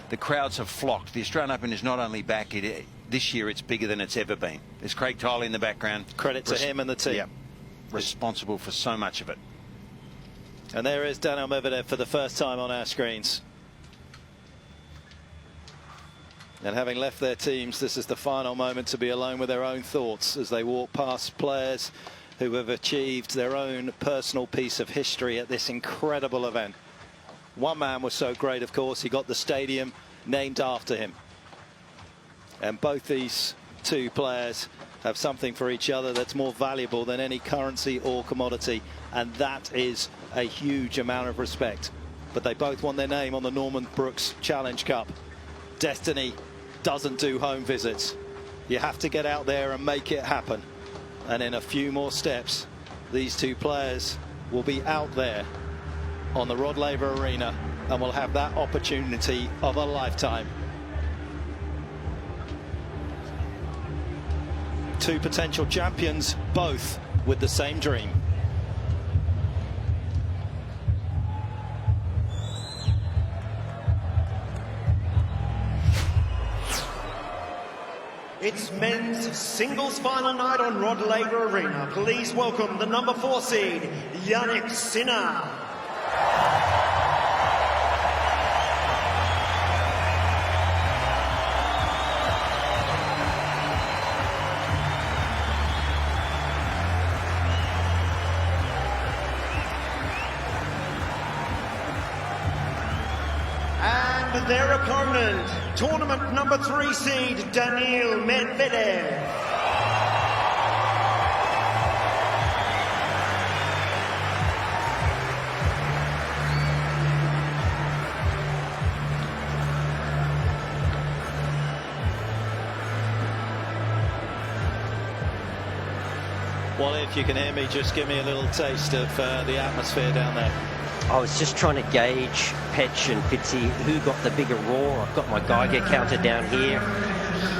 the crowds have flocked. The Australian Open is not only back, this year it's bigger than it's ever been. There's Craig Tiley in the background. Credit to him and the team. Yeah, responsible for so much of it. And there is Daniil Medvedev for the first time on our screens. And having left their teams, this is the final moment to be alone with their own thoughts as they walk past players who have achieved their own personal piece of history at this incredible event. One man was so great, of course, he got the stadium named after him. And both these two players have something for each other that's more valuable than any currency or commodity, and that is a huge amount of respect. But they both won their name on the Norman Brooks Challenge Cup. Destiny doesn't do home visits. You have to get out there and make it happen. And in a few more steps, these two players will be out there on the Rod Laver Arena and will have that opportunity of a lifetime. Two potential champions, both with the same dream. It's men's singles final night on Rod Laver Arena. Please welcome the number 4 seed, Jannik Sinner. And their opponent, tournament number 3 seed, Daniil Medvedev. Well, if you can hear me, just give me a little taste of the atmosphere down there. I was just trying to gauge Petch and Fitzy who got the bigger roar. I've got my Geiger counter down here.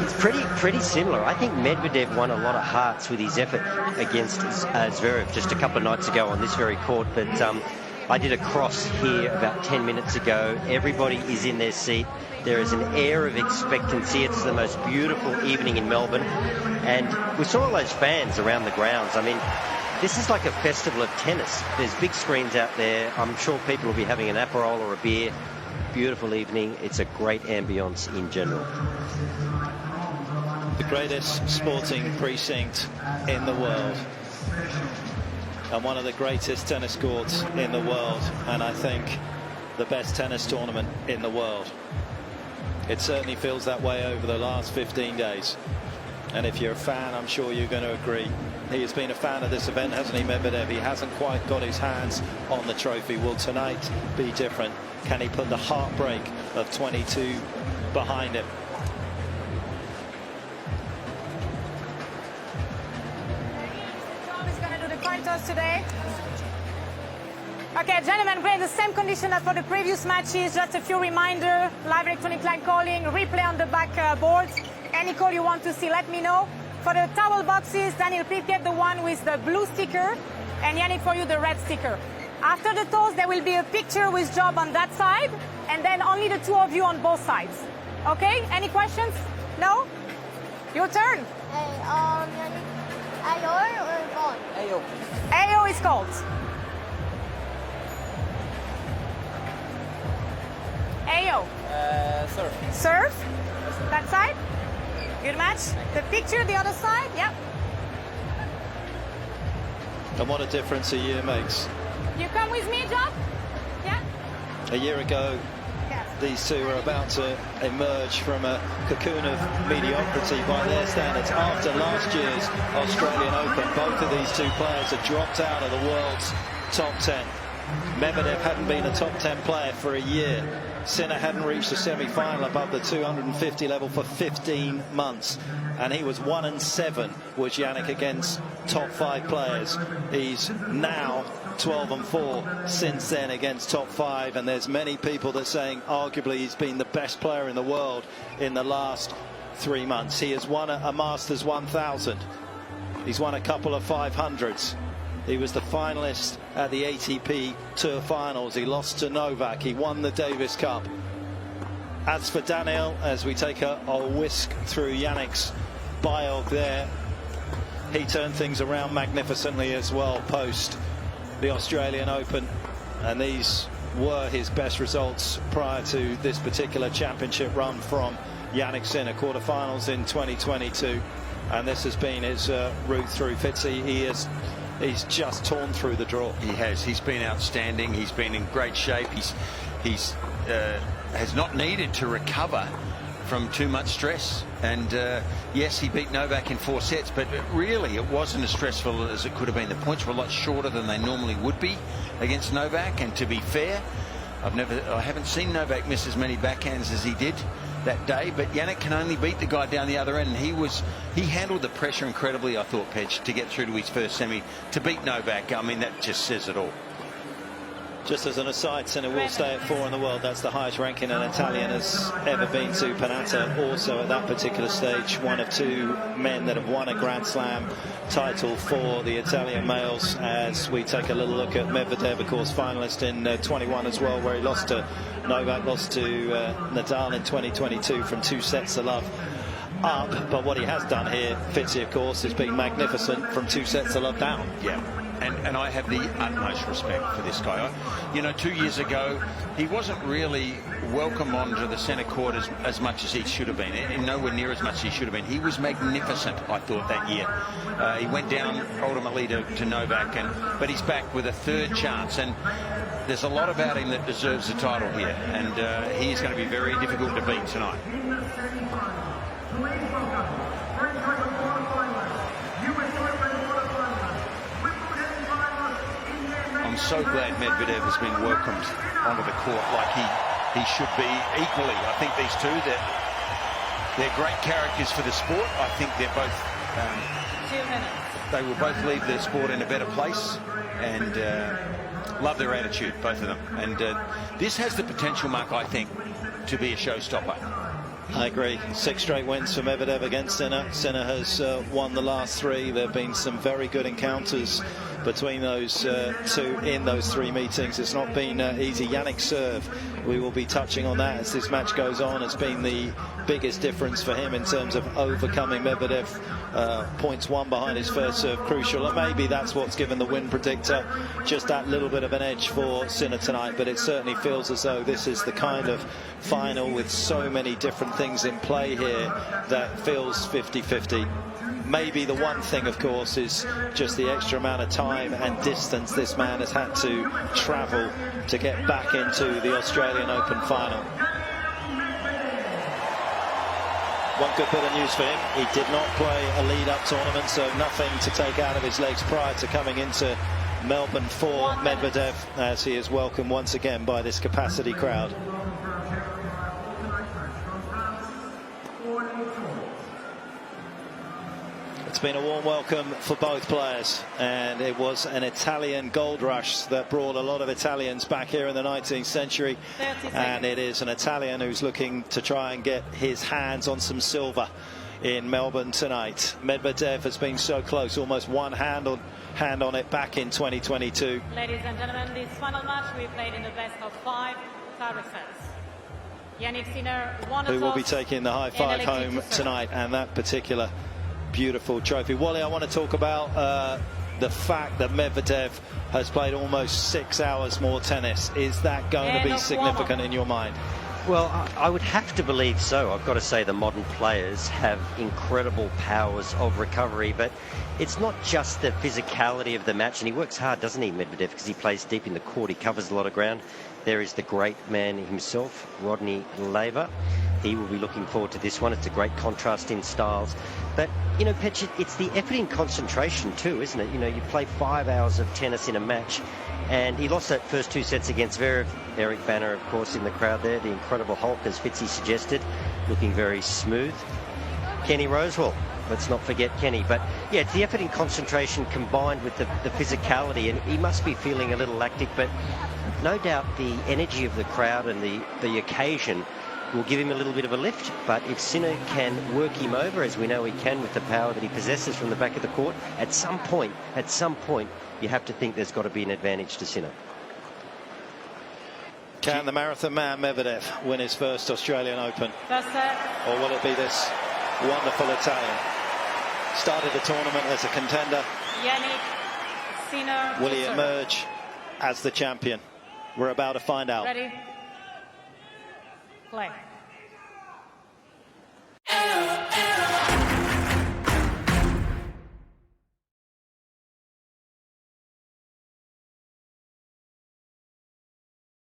It's pretty similar. I think Medvedev won a lot of hearts with his effort against Zverev just a couple of nights ago on this very court. But I did a cross here about 10 minutes ago. Everybody is in their seat. There is an air of expectancy. It's the most beautiful evening in Melbourne. And we saw all those fans around the grounds. I mean, this is like a festival of tennis. There's big screens out there. I'm sure people will be having an Aperol or a beer. Beautiful evening. It's a great ambience in general. The greatest sporting precinct in the world. And one of the greatest tennis courts in the world. And I think the best tennis tournament in the world. It certainly feels that way over the last 15 days. And if you're a fan, I'm sure you're going to agree. He has been a fan of this event, hasn't he, Medvedev? He hasn't quite got his hands on the trophy. Will tonight be different? Can he put the heartbreak of 22 behind him? Tom is going to do the coin toss today. Okay, gentlemen, we're in the same condition as for the previous matches. Just a few reminder, live electronic line calling, replay on the back boards. Any call you want to see, let me know. For the towel boxes, Daniel, please get the one with the blue sticker, and Jannik, for you, the red sticker. After the toss, there will be a picture with Job on that side, and then only the two of you on both sides. Okay? Any questions? No? Your turn. Jannik, AO or gold? AO. AO is called. AO. Surf. Serve? That side? Good match. The picture, the other side, yep. And what a difference a year makes. You come with me, Job? Yeah? A year ago, Yes. these two are about to emerge from a cocoon of mediocrity by their standards. After last year's Australian Open, both of these two players had dropped out of the world's top 10. Medvedev hadn't been a top 10 player for a year. Sinner hadn't reached the semi-final above the 250 level for 15 months. And he was 1-7, was Jannik, against top 5 players. He's now 12-4 since then against top 5. And there's many people that are saying arguably he's been the best player in the world in the last 3 months. He has won a Masters 1000. He's won a couple of 500s. He was the finalist at the ATP Tour Finals. He lost to Novak. He won the Davis Cup. As for Daniel, as we take a whisk through Yannick's biog there, he turned things around magnificently as well post the Australian Open, and these were his best results prior to this particular championship run from Jannik Sinner. Quarterfinals in 2022, and this has been his route through. Fitzy, he's just torn through the draw. He has. He's been outstanding. He's been in great shape. He's has not needed to recover from too much stress, and yes, he beat Novak in 4 sets, but really it wasn't as stressful as it could have been. The points were a lot shorter than they normally would be against Novak, and to be fair, I haven't seen Novak miss as many backhands as he did that day, but Jannik can only beat the guy down the other end, and he handled the pressure incredibly, I thought, Pedge, to get through to his first semi, to beat Novak. I mean, that just says it all. Just as an aside, Sinner will stay at 4 in the world. That's the highest ranking an Italian has ever been to. Panatta also at that particular stage, one of 2 men that have won a Grand Slam title for the Italian males. As we take a little look at Medvedev, of course, finalist in 21 as well, where he lost to Novak, lost to Nadal in 2022 from 2 sets to love up. But what he has done here, Fitzy, of course, is been magnificent from 2 sets to love down. Yeah. And I have the utmost respect for this guy. You know, 2 years ago, he wasn't really welcome onto the centre court as much as he should have been, and nowhere near as much as he should have been. He was magnificent, I thought, that year. He went down ultimately to Novak, but he's back with a 3rd chance, and there's a lot about him that deserves the title here, and he is going to be very difficult to beat tonight. I'm so glad Medvedev has been welcomed onto the court like he should be equally. I think these two, they're great characters for the sport. I think they're both 2 minutes. they will both leave their sport in a better place, and love their attitude, both of them. And this has the potential, Mark, I think, to be a showstopper. I agree. 6 straight wins for Medvedev against Sinner. Sinner has won the last 3. There have been some very good encounters between those 2 in those 3 meetings. It's not been easy. Jannik's serve, we will be touching on that as this match goes on. It's been the biggest difference for him in terms of overcoming Medvedev. Points 1 behind his first serve, crucial, and maybe that's what's given the win predictor just that little bit of an edge for Sinner tonight. But it certainly feels as though this is the kind of final with so many different things in play here that feels 50-50. Maybe the one thing, of course, is just the extra amount of time and distance this man has had to travel to get back into the Australian Open final. One good bit of news for him, he did not play a lead-up tournament, so nothing to take out of his legs prior to coming into Melbourne for Medvedev, as he is welcomed once again by this capacity crowd. It's been a warm welcome for both players, and it was an Italian gold rush that brought a lot of Italians back here in the 19th century, and it is an Italian who's looking to try and get his hands on some silver in Melbourne tonight. Medvedev has been so close, almost one hand on it back in 2022. Ladies and gentlemen, this final match we played in the best of 5 tiebreak sets. Jannik Sinner won, who will be taking the high 5 home tonight, and that particular beautiful trophy. Wally, I want to talk about the fact that Medvedev has played almost 6 hours more tennis. Is that going to be significant in your mind? Well, I would have to believe so. I've got to say the modern players have incredible powers of recovery, but it's not just the physicality of the match, and he works hard, doesn't he, Medvedev, because he plays deep in the court, he covers a lot of ground. There is the great man himself, Rodney Laver. He will be looking forward to this one. It's a great contrast in styles. But, you know, Petch, it's the effort in concentration too, isn't it? You know, you play 5 hours of tennis in a match, and he lost that first 2 sets against Zverev. Eric Banner, of course, in the crowd there. The Incredible Hulk, as Fitzy suggested, looking very smooth. Kenny Rosewall, let's not forget Kenny. But, yeah, it's the effort in concentration combined with the physicality, and he must be feeling a little lactic, but no doubt the energy of the crowd and the occasion will give him a little bit of a lift. But if Sinner can work him over, as we know he can with the power that he possesses from the back of the court, at some point, you have to think there's got to be an advantage to Sinner. Can the marathon man Medvedev win his first Australian Open? First set. Or will it be this wonderful Italian? Started the tournament as a contender. Yannick Sinner. Will he emerge as the champion? We're about to find out. Ready? Play.